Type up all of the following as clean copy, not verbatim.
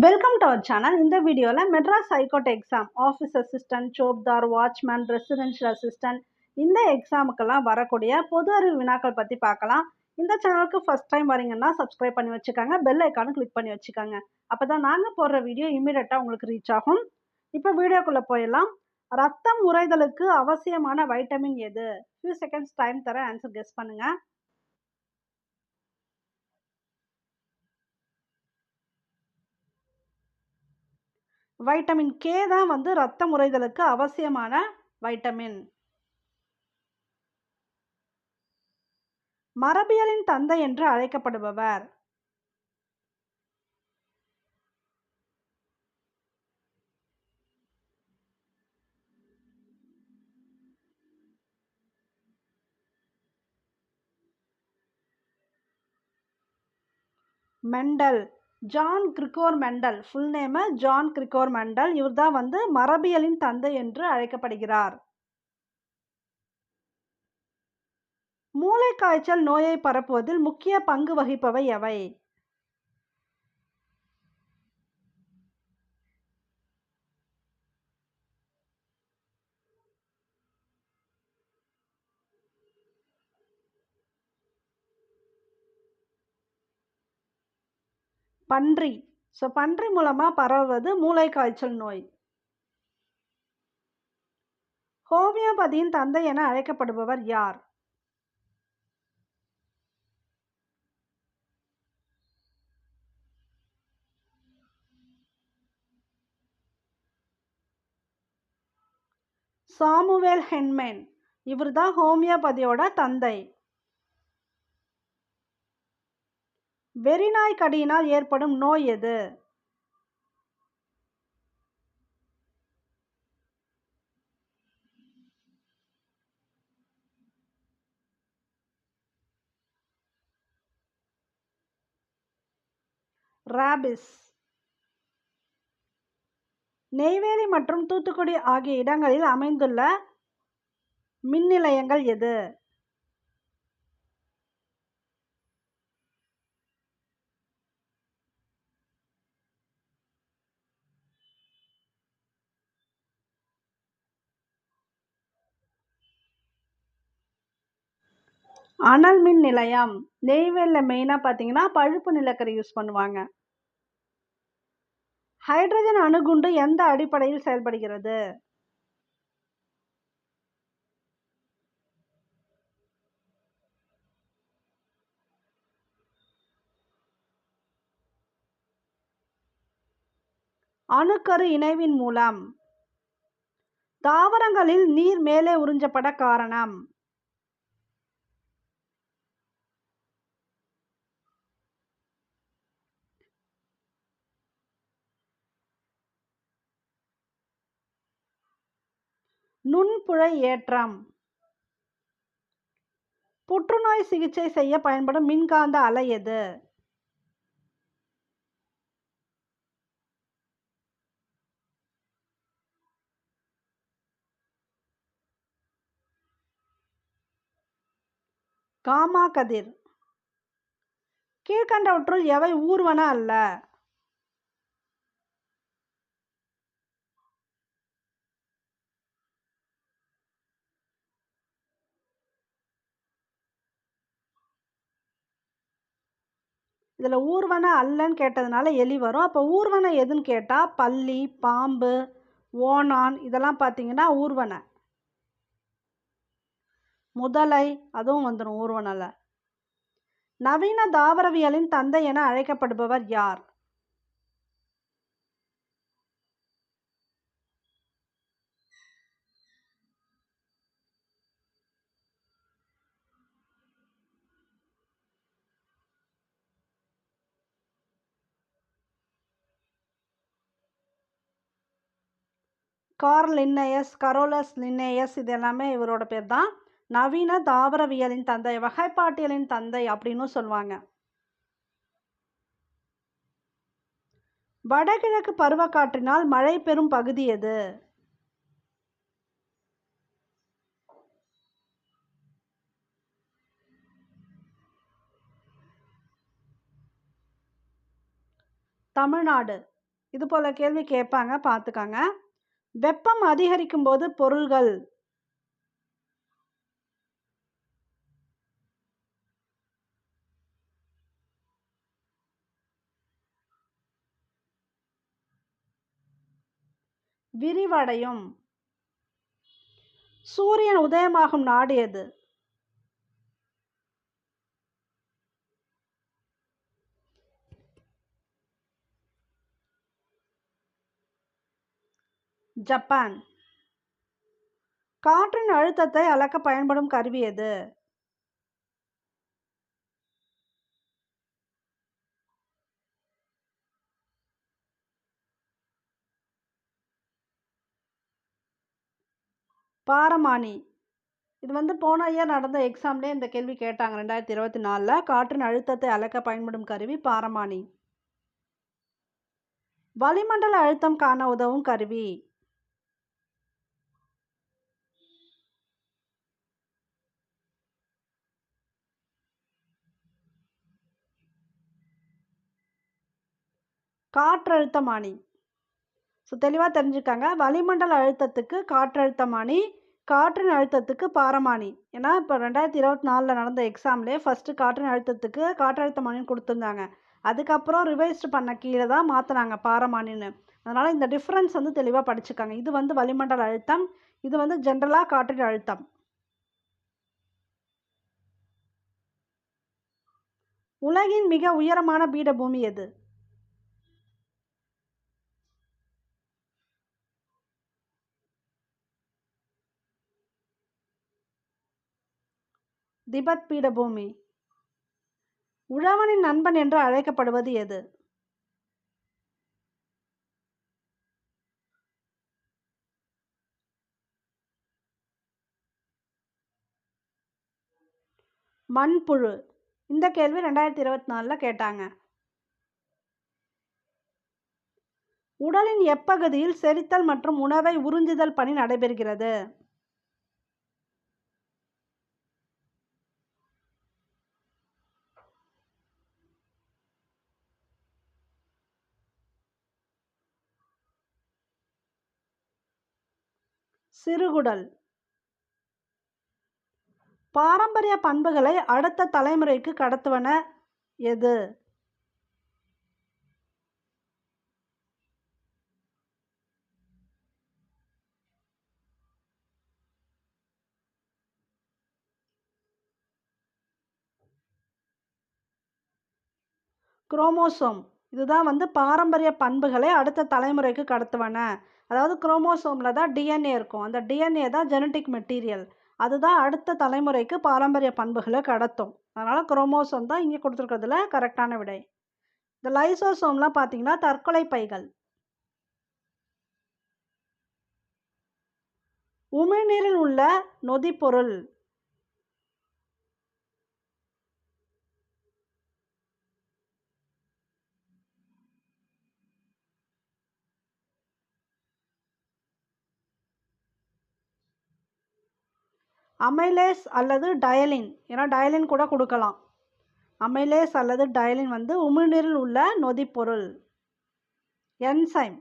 Welcome to our channel. இந்த வீடியோவில் Madras high court exam office assistant, சோப்தார், வாட்ச்மேன், ரெசிடென்ஷியல் அசிஸ்டன்ட் இந்த எக்ஸாமுக்கெல்லாம் வரக்கூடிய பொது அறிவு வினாக்கள் பற்றி பார்க்கலாம். இந்த சேனலுக்கு ஃபர்ஸ்ட் டைம் வரீங்கன்னா சப்ஸ்கிரைப் பண்ணி வச்சுக்கோங்க, பெல் ஐக்கானும் கிளிக் பண்ணி வச்சுக்கோங்க. அப்போ தான் நாங்கள் போடுற வீடியோ இமீடியட்டாக உங்களுக்கு ரீச் ஆகும். இப்போ வீடியோக்குள்ளே போயிடலாம். ரத்தம் உறைதலுக்கு அவசியமான வைட்டமின் எது? ஃபியூ செகண்ட்ஸ் டைம் தர ஆன்சர் கெஸ் பண்ணுங்கள். வைட்டமின் கே தான் ரத்தம் உறைதலுக்கு அவசியமான வைட்டமின். மரபியலின் தந்தை என்று அழைக்கப்படுபவர்? Mendel. John Gregor Mendel. Full name John Gregor Mendel. இவர் தான் மரபியலின் தந்தை என்று அழைக்கப்படுகிறார். மூளைக்காய்ச்சல் நோயை பரப்புவதில் முக்கிய பங்கு வகிப்பவை எவை? பன்றி. பன்றி மூலமா பரவுவது மூளைக்காய்ச்சல் நோய். ஹோமியோபதியின் தந்தை என அழைக்கப்படுபவர் யார்? சாமுவேல் ஹென்மேன். இவர் தான் ஹோமியோபதியோட தந்தை. வெறிநாய் கடியினால் ஏற்படும் நோய் எது? ராபிஸ். நெய்வேலி மற்றும் தூத்துக்குடி ஆகிய இடங்களில் அமைந்துள்ள மின் நிலையங்கள் எது? அனல் மின் நிலையம். நெய்வேலியில் மெயினாக பார்த்தீங்கன்னா பழுப்பு நிலக்கரி யூஸ் பண்ணுவாங்க. ஹைட்ரஜன் அணுகுண்டு எந்த அடிப்படையில் செயல்படுகிறது? அணுக்கரு இணைவின் மூலம். தாவரங்களில் நீர் மேலே உறிஞ்சப்பட காரணம்? நுண்புழை ஏற்றம். புற்றுநோய் சிகிச்சை செய்ய பயன்படும் மின்காந்த அலை எது? காமா கதிர். கீழ்கண்டவற்றுள் எவை ஊர்வன அல்ல? இதில் ஊர்வன அல்லன்னு கேட்டதுனால எலி வரும். அப்போ ஊர்வன எதுன்னு கேட்டால் பல்லி, பாம்பு, ஓணான் இதெல்லாம் பார்த்தீங்கன்னா ஊர்வன. முதலை அதுவும் வந்துடும் ஊர்வனல. நவீன தாவரவியலின் தந்தை என அழைக்கப்படுபவர் யார்? கார்ல் லின்னேயஸ், கரோலஸ் லின்னேயஸ் இது எல்லாமே இவரோட பேர் தான். நவீன தாவரவியலின் தந்தை, வகைப்பாட்டியலின் தந்தை அப்படின்னு சொல்லுவாங்க. வடகிழக்கு பருவக்காற்றினால் மழை பெறும் பகுதி எது? தமிழ்நாடு. இது போல கேள்வி கேட்பாங்க, பார்த்துக்கங்க. வெப்பம் அதிகரிக்கும் போது பொருள்கள் விரிவடையும். சூரியன் உதயமாகும் நாடு எது? ஜப்பான். காற்றின் அழுத்தத்தை அளக்க பயன்படும் கருவி எது? பாரமானி. இது போன இயர் நடந்த எக்ஸாம்லேயே இந்த கேள்வி கேட்டாங்க. 2024ல் காற்றின் அழுத்தத்தை அளக்க பயன்படும் கருவி பாரமானி. வளிமண்டல அழுத்தம் காண உதவும் கருவி? காற்றழுத்தமானி. தெளிவாக தெரிஞ்சுக்கங்க. வளிமண்டல அழுத்தத்துக்கு காற்றழுத்தமானி, காற்றின் அழுத்தத்துக்கு பாரமானி. ஏன்னா இப்போ 2024ல் நடந்த எக்ஸாம்லேயே ஃபஸ்ட்டு காற்றின் அழுத்தத்துக்கு காற்றழுத்தமானின்னு கொடுத்துருந்தாங்க. அதுக்கப்புறம் ரிவைஸ்டு பண்ண கீழே தான் மாற்றினாங்க பாரமானின்னு. அதனால் இந்த டிஃப்ரென்ஸ் தெளிவாக படிச்சுக்கோங்க. இது வளிமண்டல அழுத்தம், இது ஜென்ரலாக காற்றின் அழுத்தம். உலகின் மிக உயரமான பீடபூமி எது? திபெத் பீடபூமி. உழவனின் நண்பன் என்று அழைக்கப்படுவது எது? மண்புழு. இந்த கேள்வி 2024ல் கேட்டாங்க. உடலின் எப்பகுதியில் செரித்தல் மற்றும் உணவை உறிஞ்சுதல் பணி நடைபெறுகிறது? சிறுகுடல். பாரம்பரிய பண்புகளை அடுத்த தலைமுறைக்கு கடத்துவன எது? குரோமோசோம். இதுதான் பாரம்பரிய பண்புகளை அடுத்த தலைமுறைக்கு கடத்துவன. அதாவது குரோமோசோமில் தான் டிஎன்ஏ இருக்கும். அந்த டிஎன்ஏ தான் ஜெனட்டிக் மெட்டீரியல். அதுதான் அடுத்த தலைமுறைக்கு பாரம்பரிய பண்புகளை கடத்தும். அதனால் குரோமோசோம் தான் இங்கே கொடுத்துருக்கிறதுல கரெக்டான விடை. இந்த லைசோசோம்லாம் பார்த்தீங்கன்னா தற்கொலை பைகள். உமிழ்நீரில் உள்ள நொதிப்பொருள்? அமைலேஸ் அல்லது டயலின். ஏன்னா டயலின் கூட கொடுக்கலாம். அமைலேஸ் அல்லது டயலின் உமிழ்நீரில் உள்ள நொதிப்பொருள். Enzyme.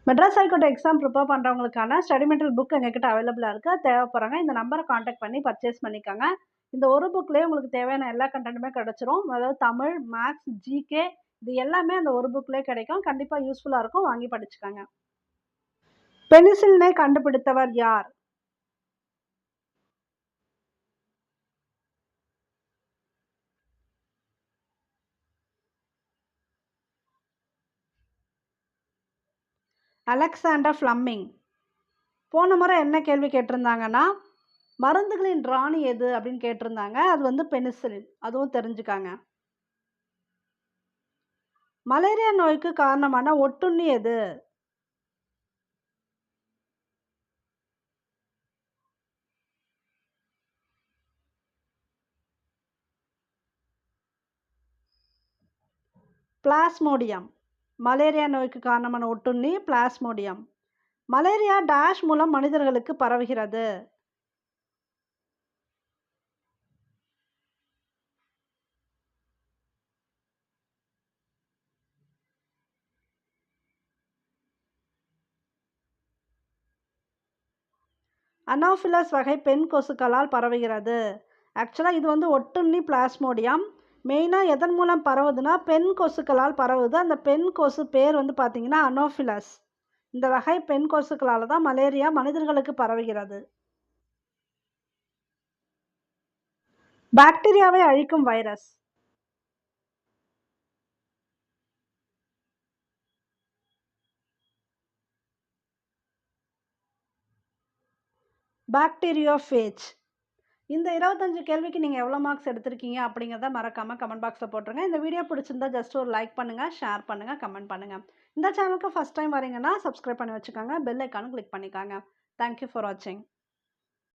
Madras high court exam prepare பண்ணுறவங்களுக்கான ஸ்டடி மெட்டீரியல் புக் எங்ககிட்ட அவைலபிளாக இருக்குது. தேவைப்படுறாங்க இந்த நம்பரை காண்டாக்ட் பண்ணி பர்ச்சேஸ் பண்ணிக்கோங்க. இந்த ஒரு புக்லேயே உங்களுக்கு தேவையான எல்லா கண்டென்ட்டுமே கிடச்சிரும். அதாவது தமிழ், மேக்ஸ், ஜிகே இது எல்லாமே அந்த ஒரு புக்லேயே கிடைக்கும். கண்டிப்பாக யூஸ்ஃபுல்லாக இருக்கும். வாங்கி படிச்சுக்கோங்க. பெனிசிலினை கண்டுபிடித்தவர் யார்? Alexander Fleming. போன முறை என்ன கேள்வி கேட்டிருந்தாங்கன்னா மருந்துகளின் ராணி எது அப்படின்னு கேட்டிருந்தாங்க. அது பெனிசிலின். அதுவும் தெரிஞ்சுக்காங்க. மலேரியா நோய்க்கு காரணமான ஒட்டுண்ணி எது? பிளாஸ்மோடியம். மலேரியா நோய்க்கு காரணமான ஒட்டுண்ணி பிளாஸ்மோடியம். மலேரியா டேஷ் மூலம் மனிதர்களுக்கு பரவுகிறது? அனோஃபிலஸ் வகை பெண் கொசுக்களால் பரவுகிறது. ஆக்சுவலாக இது வந்து ஒட்டுண்ணி பிளாஸ்மோடியம். மெயினாக எதன் மூலம் பரவுதுன்னா பெண் கொசுக்களால் பரவுது. அந்த பெண் கொசு பேர் வந்து பார்த்தீங்கன்னா அனோஃபிலஸ். இந்த வகை பெண் கொசுக்களால் தான் மலேரியா மனிதர்களுக்கு பரவுகிறது. பாக்டீரியாவை அழிக்கும் வைரஸ். பாக்டீரியோஃபேஜ். இந்த 25 கேள்விக்கு நீங்கள் எவ்வளோ மார்க்ஸ் எடுத்திருக்கீங்க அப்படிங்கிறத மறக்காமல் கமெண்ட் பாக்ஸில் போட்டுருங்க. இந்த வீடியோ பிடிச்சிருந்தா ஜஸ்ட் ஒரு லைக் பண்ணுங்கள், ஷேர் பண்ணுங்கள், கமெண்ட் பண்ணுங்கள். இந்த சேனலுக்கு ஃபஸ்ட் டைம் வரீங்கன்னா சப்ஸ்கிரைப் பண்ணி வச்சுக்கோங்க, பெல் ஐக்கானும் கிளிக் பண்ணிக்காங்க. தேங்க்யூ ஃபார் வாட்சிங்.